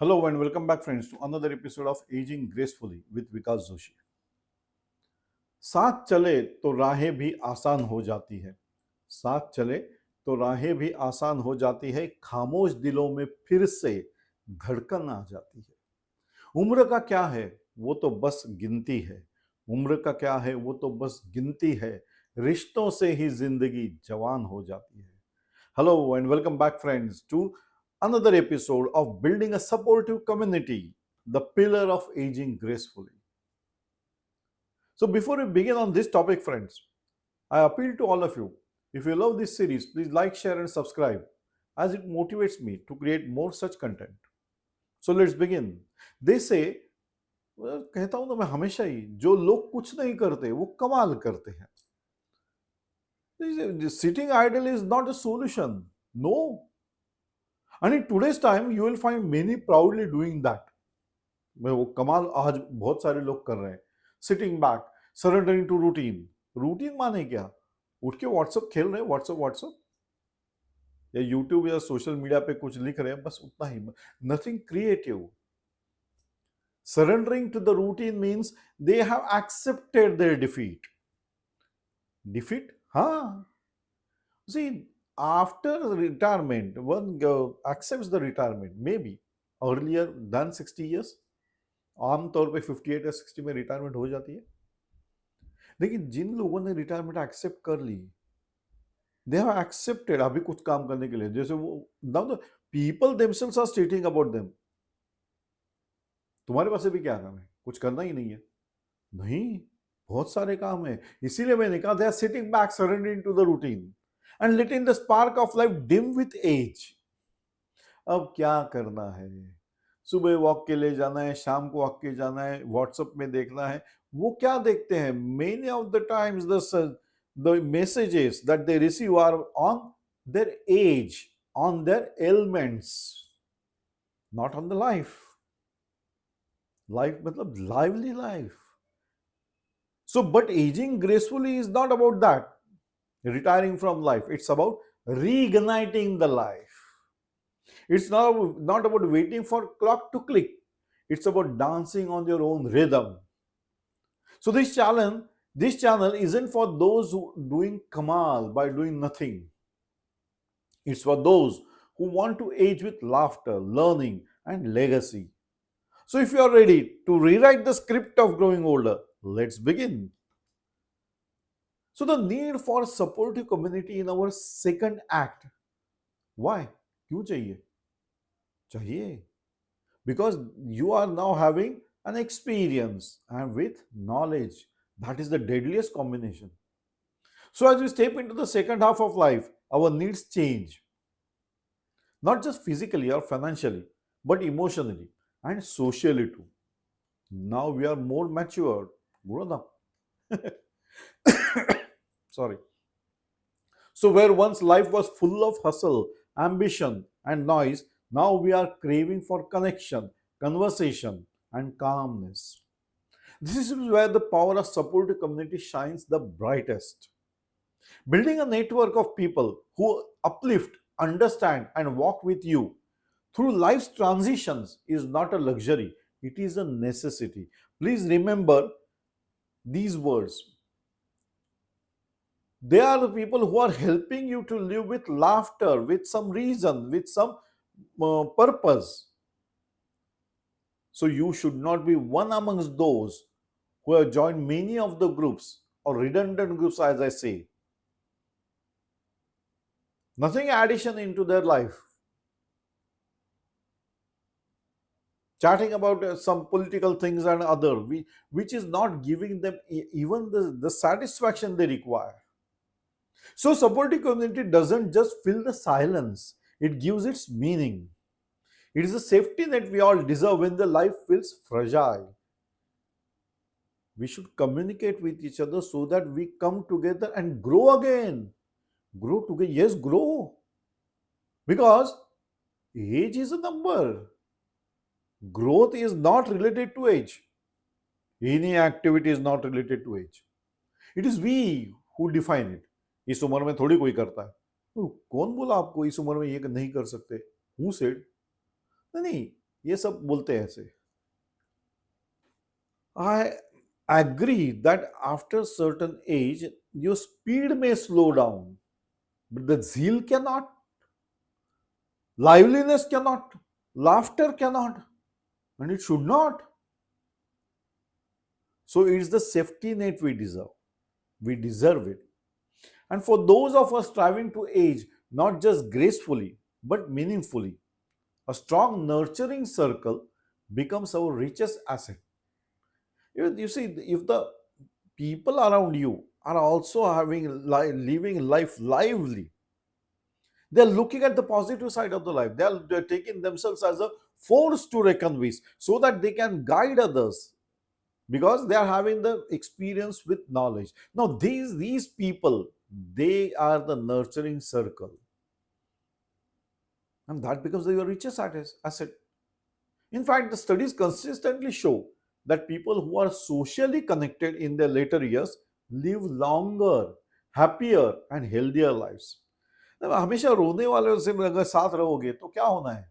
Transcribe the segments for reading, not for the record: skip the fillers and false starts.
Hello and welcome back, friends, to another episode of Aging Gracefully with Vikas Joshi. साथ चले तो राहें भी आसान हो जाती है। साथ चले तो राहें भी आसान हो जाती है। खामोश दिलों में फिर से धड़कन आ जाती है। उम्र का क्या है वो तो बस गिनती है। उम्र का क्या है वो तो बस गिनती है। रिश्तों से ही जिंदगी जवान हो जाती है। Hello and welcome back, friends, to another episode of Building a Supportive Community, the pillar of aging gracefully. So, before we begin on this topic, friends, I appeal to all of you. If you love this series, please like, share, and subscribe as it motivates me to create more such content. So, let's begin. They say, कहता हूं ना मैं हमेशा ही, जो लोग कुछ नहीं करते वो कमाल करते हैं. Sitting idle is not a solution. No. And in today's time, you will find many proudly doing that. मैं वो कमाल आज बहुत सारे लोग कर रहे हैं. Sitting back, surrendering to routine. Routine माने क्या? उठ के व्हाट्सएप खेल रहे हैं, व्हाट्सएप या यूट्यूब या सोशल मीडिया पे कुछ लिख रहे हैं, बस उतना ही. Nothing creative. Surrendering to the routine means they have accepted their defeat. Defeat? हाँ. See, after retirement, one accepts the retirement, maybe earlier than 60 years. आमतौर पे 58 या 60 में रिटायरमेंट हो जाती है. लेकिन जिन लोगों ने रिटायरमेंट एक्सेप्ट कर ली, दे हैव एक्सेप्टेड अभी कुछ काम करने के लिए, जैसे वो now the people themselves are stating about them, तुम्हारे पास अभी क्या काम है? कुछ करना ही नहीं है. नहीं, बहुत सारे काम है. इसीलिए मैंने कहा they are sitting back, surrendering to the routine and letting the spark of life dim with age. अब क्या करना है? सुबह वॉक के लिए जाना है, शाम को वॉक के जाना है, व्हाट्सएप में देखना है. वो क्या देखते हैं? Many of the times the messages that they receive are on their age, on their elements, not on the life. Life मतलब lively life. So but ageing gracefully is not about that, retiring from life. It's about reigniting the life. It's not about waiting for clock to click. It's about dancing on your own rhythm. So this channel isn't for those who doing kamal by doing nothing. It's for those who want to age with laughter, learning, and legacy. So if you are ready to rewrite the script of growing older, let's begin. So the need for supportive community in our second act. Why? क्यों चाहिए? चाहिए. Because you are now having an experience and with knowledge. That is the deadliest combination. So as we step into the second half of life, our needs change. Not just physically or financially, but emotionally and socially too. Now we are more matured, grown up. Sorry. So where once life was full of hustle, ambition, and noise, now we are craving for connection, conversation, and calmness. This is where the power of supportive community shines the brightest. Building a network of people who uplift, understand, and walk with you through life's transitions is not a luxury, it is a necessity. Please remember these words. They are the people who are helping you to live with laughter, with some reason, with some purpose. So you should not be one amongst those who have joined many of the groups or redundant groups, as I say. Nothing addition into their life. Chatting about some political things and other, which is not giving them even the satisfaction they require. So supportive community doesn't just fill the silence, it gives its meaning. It is a safety net we all deserve when the life feels fragile. We should communicate with each other so that we come together and grow again. Grow together, yes, grow. Because age is a number. Growth is not related to age. Any activity is not related to age. It is we who define it. इस उम्र में थोड़ी कोई करता है. कौन बोला आपको इस उम्र में ये नहीं कर सकते? Who said? नहीं, ये सब बोलते हैं ऐसे. I agree that after certain age, your speed may slow down, but the zeal cannot, liveliness cannot, laughter cannot, and it should not. So it's the safety net we deserve. We deserve it. And for those of us striving to age, not just gracefully, but meaningfully, a strong nurturing circle becomes our richest asset. You see, if the people around you are also living life lively, they're looking at the positive side of the life. They're taking themselves as a force to reckon with so that they can guide others because they are having the experience with knowledge. Now, these people, they are the nurturing circle, and that becomes your richest asset. In fact, the studies consistently show that people who are socially connected in their later years live longer, happier, and healthier lives. अब हमेशा रोने वाले से अगर साथ रहोगे तो क्या होना है?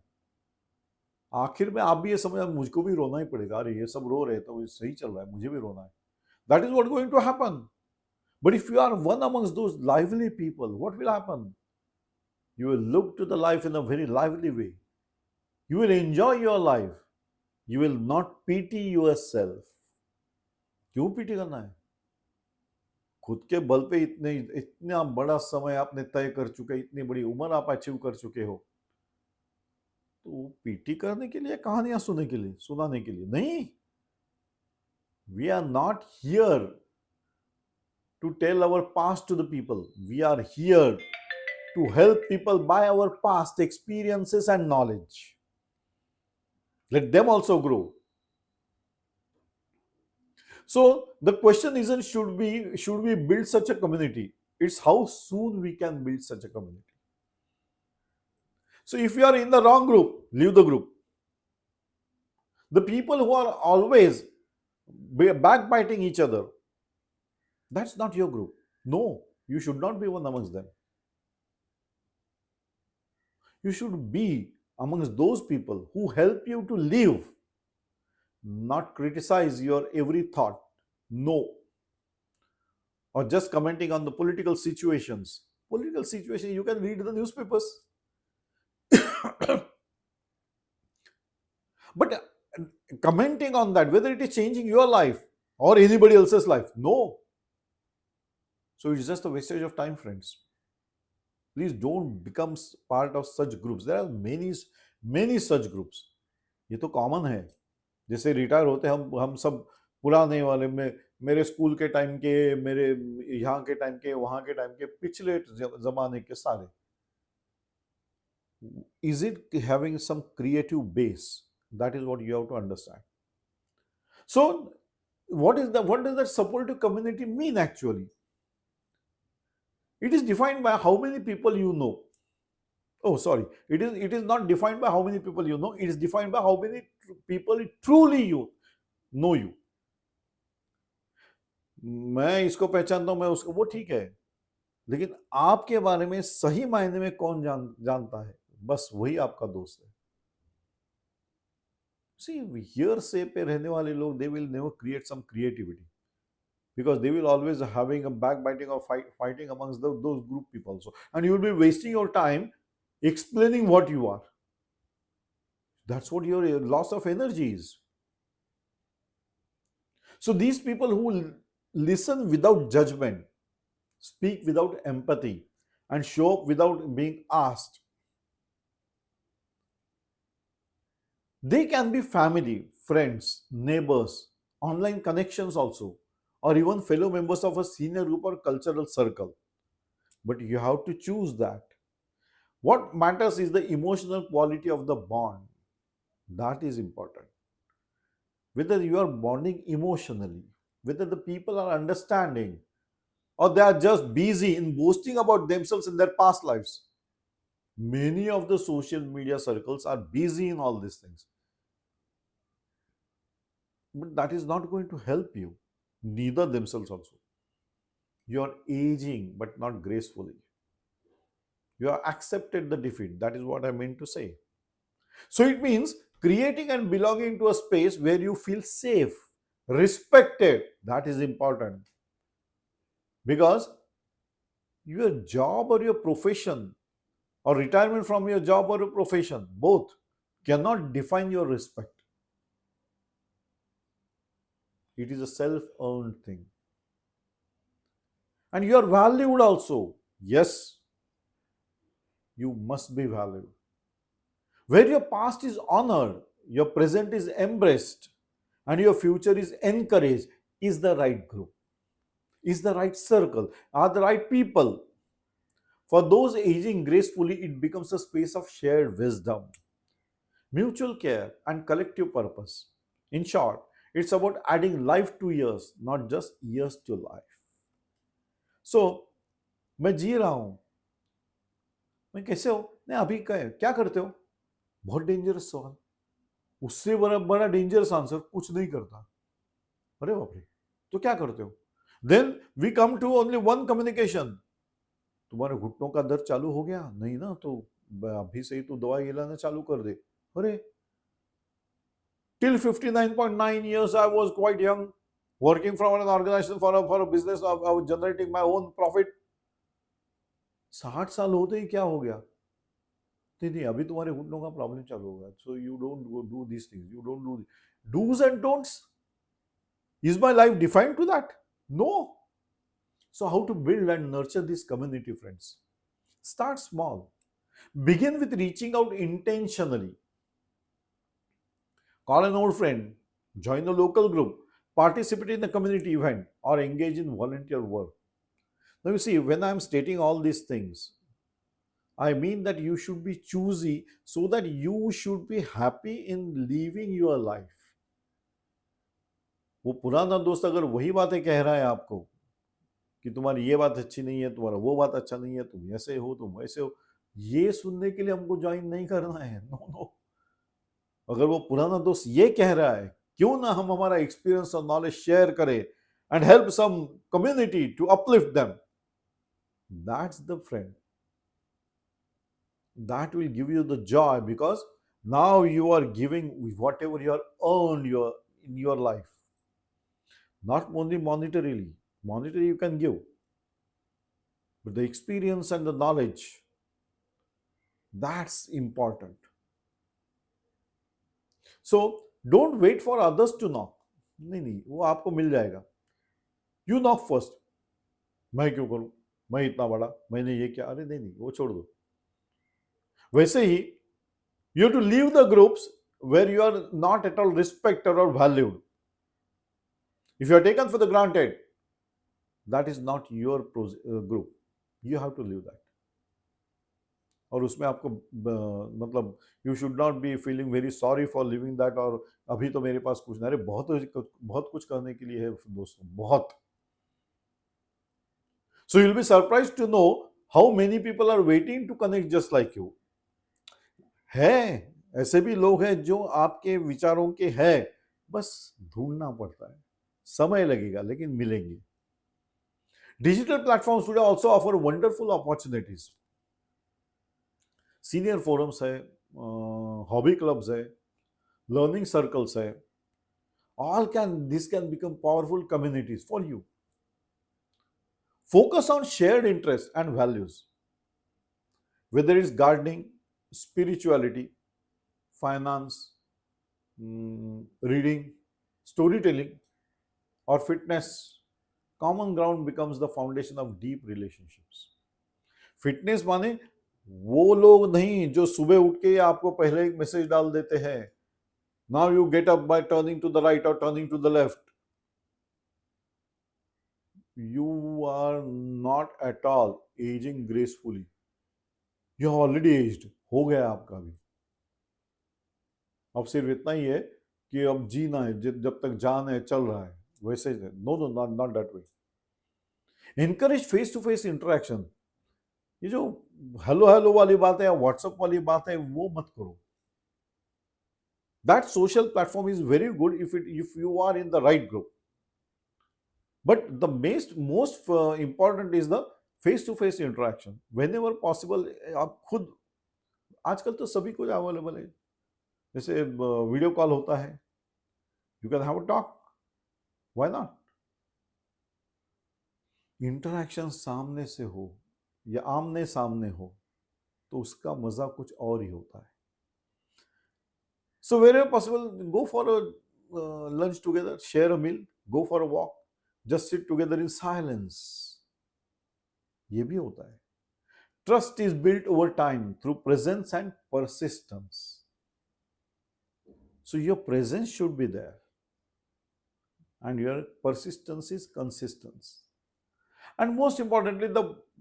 आखिर में आप भी ये समझ, मुझको भी रोना ही पड़ेगा, अरे ये सब रो रहे तो सही चल रहा है, मुझे भी रोना है. That is what going to happen. But if you are one amongst those lively people, what will happen? You will look to the life in a very lively way. You will enjoy your life. You will not pity yourself. क्यों PT करना है? खुद के बल पे इतना बड़ा समय आपने तय कर चुके, इतनी बड़ी उम्र आप अचीव कर चुके हो, तो पीटी करने के लिए, कहानियां सुनाने के लिए नहीं. We are not here to tell our past to the people. We are here to help people by our past experiences and knowledge. Let them also grow. So the question isn't should we build such a community? It's how soon we can build such a community. So if you are in the wrong group, leave the group. The people who are always backbiting each other, that's not your group. No, you should not be one amongst them. You should be amongst those people who help you to live, not criticize your every thought. No. Or just commenting on the political situations. Political situation, you can read the newspapers. But commenting on that, whether it is changing your life or anybody else's life, no. So it's just a wastage of time, friends. Please don't become part of such groups. There are many such groups. ये तो common है. जैसे retire होते हम सब पुराने वाले में, मेरे स्कूल के टाइम के, मेरे यहाँ के टाइम के, वहाँ के टाइम के, पिछले जमाने के सारे. Is it having some creative base? That is what you have to understand. So what does that supportive community mean actually? It is defined by how many people you know. Oh, sorry. It is not defined by how many people you know. It is defined by how many people truly you know you. मैं इसको पहचानता हूं, मैं उसको, वो ठीक है, लेकिन आपके बारे में सही मायने में कौन जानता है, बस वही आपका दोस्त है. See, hearsay पे रहने वाले लोग, they will never create some creativity because they will always having a backbiting or fighting amongst those group people also, and you will be wasting your time explaining what you are. That's what your loss of energy is. So these people who listen without judgment, speak without empathy, and show up without being asked, they can be family, friends, neighbors, online connections also, or even fellow members of a senior group or cultural circle. But you have to choose that. What matters is the emotional quality of the bond. That is important. Whether you are bonding emotionally, whether the people are understanding, or they are just busy in boasting about themselves in their past lives. Many of the social media circles are busy in all these things. But that is not going to help you, neither themselves also. You are aging, but not gracefully. You have accepted the defeat. That is what I meant to say. So it means Creating and belonging to a space where you feel safe, respected, that is important. Because your job or your profession, or retirement from your job or your profession, both cannot define your respect. It is a self earned thing. And you are valued also. Yes, you must be valued. Where your past is honored, your present is embraced, and your future is encouraged, is the right group, is the right circle, are the right people. For those aging gracefully, it becomes a space of shared wisdom, mutual care, and collective purpose. In short, it's about adding life to years, not just years to life. So, मैं जी रहा हूं, मैं कैसे हो, नहीं अभी क्या करते हो, बहुत डेंजरस सवाल, उससे बड़ा बड़ा डेंजरस आंसर कुछ नहीं करता, अरे बाप रे, तो क्या करते हो, then we come to only one communication, तुम्हारे घुटनों का दर्द चालू हो गया, नहीं ना, तो अभी से ही तो दवाई गिलाना चालू कर दे, अरे till 59.9 years I was quite young, working from an organization for a business of generating my own profit. 60 साल होते ही क्या हो गया, नहीं नहीं अभी तुम्हारे घुटनों का प्रॉब्लम चालू होगा, so you don't do this things, you don't do dos and don'ts. Is my life defined to that? No. So how to build and nurture this community, friends? Start small. Begin with reaching out intentionally. Call an old friend, join a local group, participate in a community event, or engage in volunteer work. Now, you see, when I'm stating all these things, I mean that you should be choosy so that you should be happy in living your life. वो पुराना दोस्त अगर वही बातें कह रहा है आपको कि तुम्हारी ये बात अच्छी नहीं है, तुम्हारा वो बात अच्छा नहीं है, तुम ऐसे हो, तुम वैसे हो, ये सुनने के लिए हमको ज्वाइन नहीं करना है. No no. अगर वो पुराना दोस्त ये कह रहा है, क्यों ना हम हमारा एक्सपीरियंस और नॉलेज शेयर करें and help some community to uplift them, that's the friend. That will give you the joy, because now you are giving whatever you are earned in your life. Not only monetarily. Monetary you can give, but the experience and the knowledge, that's important. So don't wait for others to knock. नहीं नहीं, वो आपको मिल जाएगा. You knock first. मैं क्यों करूं, मैं इतना बड़ा, मैंने ये क्या, अरे नहीं नहीं, वो छोड़ दो. वैसे ही you have to leave the groups where you are not at all respected or valued. If you are taken for the granted, that is not your group. You have to leave that. और उसमें आपको मतलब you should not be feeling very sorry for living that, और अभी तो मेरे पास कुछ नहीं, अरे बहुत कुछ करने के लिए है दोस्तों, बहुत. So you will be surprised to know how many people are waiting to connect just like you. है ऐसे भी लोग हैं जो आपके विचारों के हैं, बस ढूंढना पड़ता है, समय लगेगा लेकिन मिलेंगे. Digital platforms today also offer wonderful opportunities. Senior forums है, हॉबी क्लब्स है, लर्निंग सर्कल्स है, this can become powerful communities for you. Focus on shared interests and values, whether it's gardening, spirituality, finance, reading, storytelling, or fitness. Common ground becomes the foundation of deep relationships. Fitness माने वो लोग नहीं जो सुबह उठ के आपको पहले एक मैसेज डाल देते हैं, now you get up by turning to the right और turning to the left. You are not at all ageing gracefully. You have already aged, हो गया आपका भी. अब सिर्फ इतना ही है कि अब जीना है, जब तक जान है, चल रहा है, वैसे. No no, not that way. Encourage face to face interaction. ये जो हेलो हेलो वाली बात है, व्हाट्सएप वाली बात है, वो मत करो. That social platform is very good if you are in the right group, but the most important is the face to face interaction whenever possible. आप खुद, आजकल तो सभी कुछ अवेलेबल है, जैसे वीडियो कॉल होता है, you can have a talk, why not? Interaction सामने से हो या आमने सामने हो तो उसका मजा कुछ और ही होता है. So wherever possible, go for a lunch together, share a meal, go for a walk, just sit together in silence. ये भी होता है. Trust is built over time through presence and persistence. So your presence should be there and your persistence is consistent. And most importantly,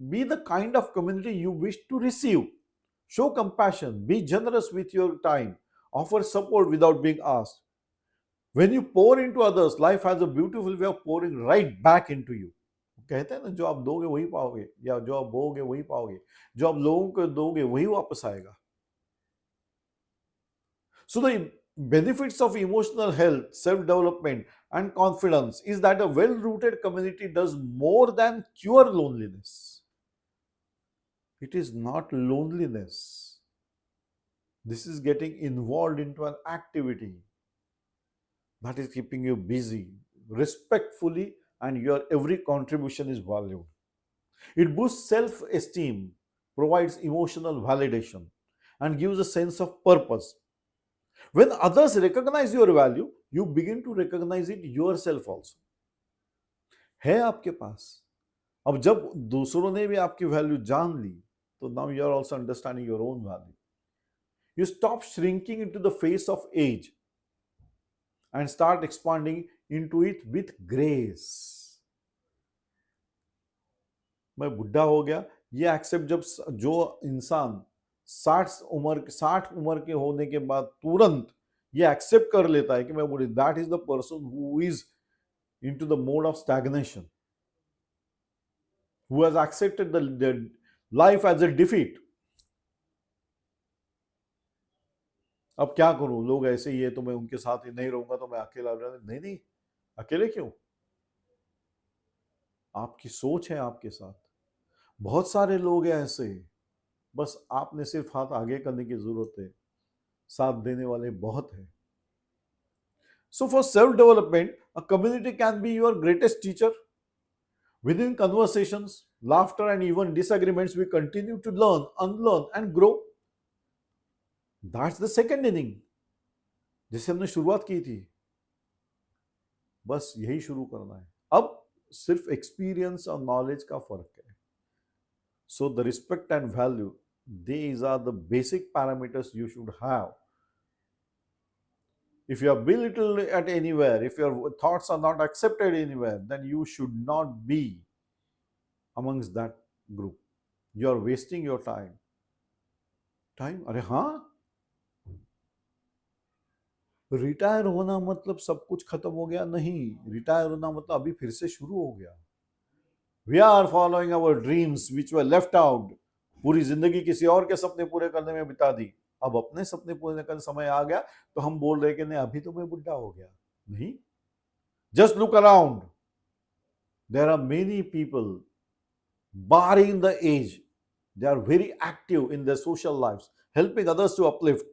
be the kind of community you wish to receive. Show compassion, be generous with your time, offer support without being asked. When you pour into others, life has a beautiful way of pouring right back into you. कहते हैं ना, जो आप दोगे वही पाओगे, या जो आप बोगे वही पाओगे, जो आप लोगों को दोगे वही वापस आएगा. So the benefits of emotional health, self-development, and confidence is that a well-rooted community does more than cure loneliness. It is not loneliness. This is getting involved into an activity that is keeping you busy, respectfully, and your every contribution is valued. It boosts self-esteem, provides emotional validation, and gives a sense of purpose. When others recognize your value, you begin to recognize it yourself also. है आपके पास. अब जब दूसरों ने भी आपकी value जान ली, तो now you are also understanding your own value. You stop shrinking into the face of age and start expanding into it with grace. मैं बुढ़ा हो गया, ये एक्सेप्ट जब जो इंसान 60 उम्र के होने के बाद तुरंत ये एक्सेप्ट कर लेता है कि मैं बुढ़ी, that is the person who is into the mode of stagnation, who has accepted the life as a defeat. अब क्या करूं, लोग ऐसे ही है तो मैं उनके साथ ही नहीं रहूंगा, तो मैं अकेला नहीं. नहीं, अकेले क्यों? आपकी सोच है आपके साथ. बहुत सारे लोग हैं ऐसे, बस आपने सिर्फ हाथ आगे करने की जरूरत है, साथ देने वाले बहुत हैं. So for self-development, a community can be your greatest teacher. Within conversations, laughter, and even disagreements, we continue to learn, unlearn, and grow. That's the second inning. जिसे हमने शुरुआत की थी, बस यही शुरू करना है. अब सिर्फ एक्सपीरियंस और नॉलेज का फर्क है. So the respect and value, these are the basic parameters you should have. If you are belittled at anywhere, if your thoughts are not accepted anywhere, then you should not be amongst that group. You are wasting your time. अरे हाँ, retire होना मतलब सब कुछ खत्म हो गया? नहीं, रिटायर होना मतलब अभी फिर से शुरू हो गया. We are following our dreams which were left out. पूरी जिंदगी किसी और के सपने पूरे करने में बिता दी. अब अपने सपने पूरे करने का समय आ गया तो हम बोल रहे कि नहीं, अभी तो मैं बुढ़ा हो गया. नहीं, just look around. There are many people, barring the age, they are very active in their social lives, helping others to uplift.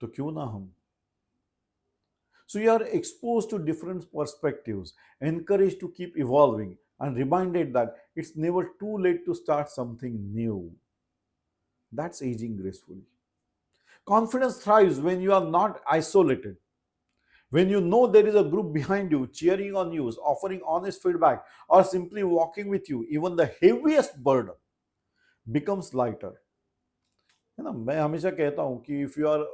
तो क्यों ना हम? So you are exposed to different perspectives, encouraged to keep evolving, and reminded that it's never too late to start something new. That's aging gracefully. Confidence thrives when you are not isolated. When you know there is a group behind you, cheering on you, offering honest feedback, or simply walking with you, even the heaviest burden becomes lighter. है ना, मैं हमेशा कहता हूँ कि if you are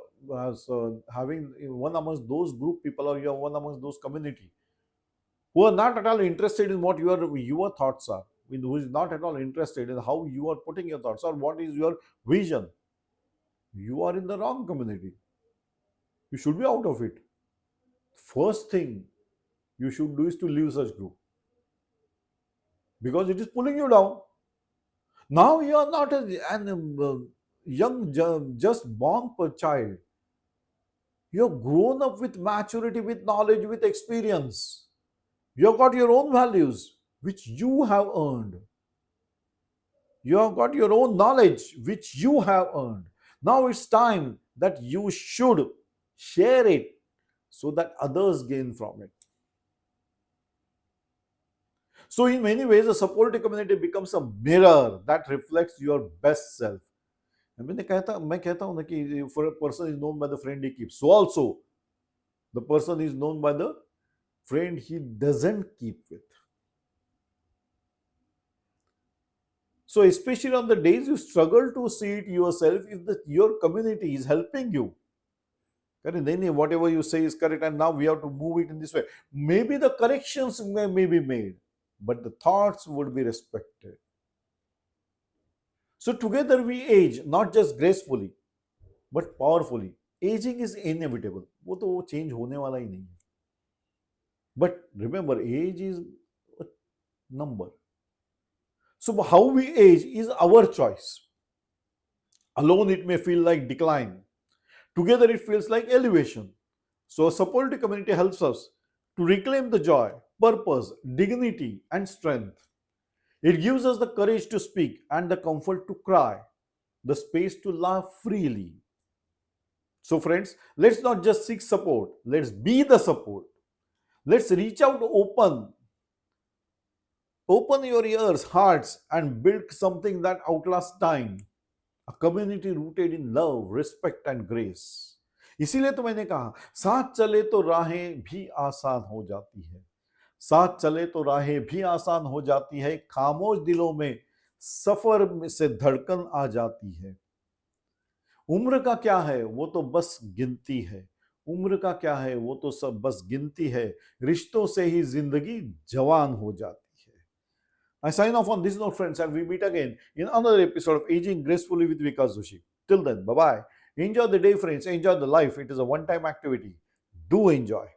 having one amongst those group people, or you are one amongst those community who are not at all interested in what your thoughts are, who is not at all interested in how you are putting your thoughts or what is your vision, you are in the wrong community. You should be out of it. First thing you should do is to leave such group, because it is pulling you down. Now you are not an young, just born child. You have grown up with maturity, with knowledge, with experience. You have got your own values, which you have earned. You have got your own knowledge, which you have earned. Now it's time that you should share it so that others gain from it. So, in many ways, a supportive community becomes a mirror that reflects your best self. मैं कहता हूं ना कि for a person is known by the friend he keeps, so also the person is known by the friend he doesn't keep with. So, especially on the days you struggle to see it yourself, if your community is helping you, then whatever you say is correct, and now we have to move it in this way. Maybe the corrections may be made, but the thoughts would be respected. So, together we age, not just gracefully, but powerfully. Aging is inevitable. वो तो change होने वाला ही नहीं है. But remember, age is a number. So, how we age is our choice. Alone, it may feel like decline. Together, it feels like elevation. So, a supportive community helps us to reclaim the joy, purpose, dignity, and strength. It gives us the courage to speak and the comfort to cry, the space to laugh freely. So, friends, let's not just seek support, let's be the support. Let's reach out open. Open your ears, hearts, and build something that outlasts time. A community rooted in love, respect, and grace. इसीलिए तो मैंने कहा, साथ चले तो राहें भी आसान हो जाती है. साथ चले तो राहें भी आसान हो जाती है. खामोश दिलों में सफर से धड़कन आ जाती है. उम्र का क्या है, वो तो बस गिनती है. उम्र का क्या है, वो तो सब बस गिनती है. रिश्तों से ही जिंदगी जवान हो जाती है. I sign off on this note, friends, and we meet again in another episode of Aging Gracefully with Vikas Joshi. Till then, bye bye. Enjoy the day, friends. Enjoy the life. It is a one-time activity. Do enjoy.